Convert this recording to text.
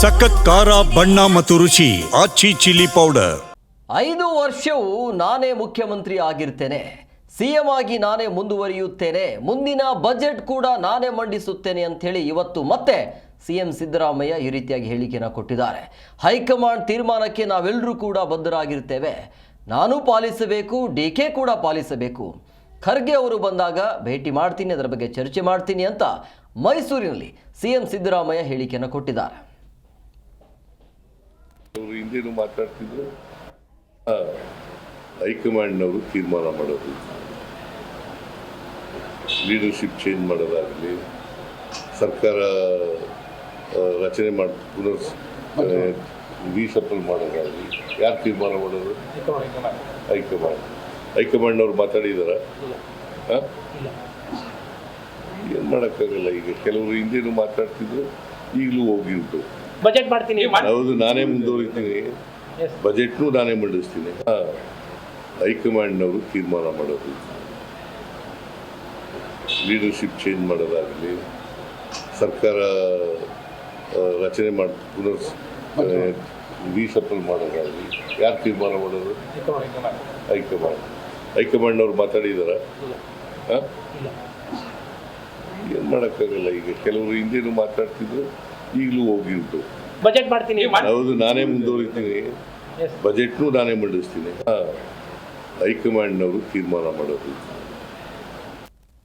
ಸಖತ್ ಖಾರ ಬಣ್ಣ ಮತ್ತು ರುಚಿ ಆಚಿ ಚಿಲ್ಲಿ ಪೌಡರ್. 5 ವರ್ಷವೂ ನಾನೇ ಮುಖ್ಯಮಂತ್ರಿ ಆಗಿರ್ತೇನೆ, ಸಿಎಂ ಆಗಿ ನಾನೇ ಮುಂದುವರಿಯುತ್ತೇನೆ, ಮುಂದಿನ ಬಜೆಟ್ ಕೂಡ ನಾನೇ ಮಂಡಿಸುತ್ತೇನೆ ಅಂತ ಹೇಳಿ ಇವತ್ತು ಮತ್ತೆ ಸಿಎಂ ಸಿದ್ದರಾಮಯ್ಯ ಈ ರೀತಿಯಾಗಿ ಹೇಳಿಕೆಯನ್ನು ಕೊಟ್ಟಿದ್ದಾರೆ. ಹೈಕಮಾಂಡ್ ತೀರ್ಮಾನಕ್ಕೆ ನಾವೆಲ್ಲರೂ ಕೂಡ ಬದ್ಧರಾಗಿರ್ತೇವೆ, ನಾನು ಪಾಲಿಸಬೇಕು, ಡಿಕೆ ಕೂಡ ಪಾಲಿಸಬೇಕು, ಖರ್ಗೆ ಅವರು ಬಂದಾಗ ಭೇಟಿ ಮಾಡ್ತೀನಿ, ಅದರ ಬಗ್ಗೆ ಚರ್ಚೆ ಮಾಡ್ತೀನಿ ಅಂತ ಮೈಸೂರಿನಲ್ಲಿ ಸಿಎಂ ಸಿದ್ದರಾಮಯ್ಯ ಹೇಳಿಕೆಯನ್ನು ಕೊಟ್ಟಿದ್ದಾರೆ. ಹಿಂದೇನು ಮಾತಾಡ್ತಿದ್ರು, ಹೈಕಮಾಂಡ್ನವರು ತೀರ್ಮಾನ ಮಾಡೋದು, ಲೀಡರ್ಶಿಪ್ ಚೇಂಜ್ ಮಾಡೋದಾಗಲಿ, ಸರ್ಕಾರ ರಚನೆ ಮಾಡಿ ರೀಸಫಲ್ ಮಾಡೋದಾಗಲಿ, ಯಾರು ತೀರ್ಮಾನ ಮಾಡೋದು? ಹೈಕಮಾಂಡ್ನವ್ರು ಮಾತಾಡಿದಾರ? ಏನು ಮಾಡೋಕ್ಕಾಗಲ್ಲ. ಈಗ ಕೆಲವರು ಹಿಂದೇನು ಮಾತಾಡ್ತಿದ್ರು, ಈಗಲೂ ಹೋಗಿ ಉಂಟು. ಬಜೆಟ್ ಮಾಡ್ತೀನಿ, ಹೌದು, ನಾನೇ ಮುಂದುವರಿತೀನಿ, ಬಜೆಟ್ನು ನಾನೇ ಮಂಡಿಸ್ತೀನಿ. ಹೈಕಮಾಂಡ್ನವರು ತೀರ್ಮಾನ ಮಾಡೋದು, ಲೀಡರ್ಶಿಪ್ ಚೇಂಜ್ ಮಾಡೋದಾಗಲಿ, ಸರ್ಕಾರ ರಚನೆ ಮಾಡಿ ರೀಸಫಲ್ ಮಾಡೋದಾಗಲಿ, ಯಾರು ತೀರ್ಮಾನ ಮಾಡೋದು? ಹೈಕಮಾಂಡ್ನವ್ರು ಮಾತಾಡಿದಾರ? ಏನು ಮಾಡೋಕ್ಕಾಗಲ್ಲ. ಈಗ ಕೆಲವರು ಹಿಂದೇನು ಮಾತಾಡ್ತಿದ್ರು, ಈಗಲೂ ಹೋಗಿ ಉಂಟು. ಬಜೆಟ್ ಮಾಡ್ತೀನಿ, ಹೌದು, ನಾನೇ ಮುಂದುವರಿತೀನಿ, ಬಜೆಟ್ನು ನಾನೇ ಮಂಡಿಸ್ತೀನಿ. ಹೈಕಮಾಂಡ್ನವರು ತೀರ್ಮಾನ ಮಾಡೋದು,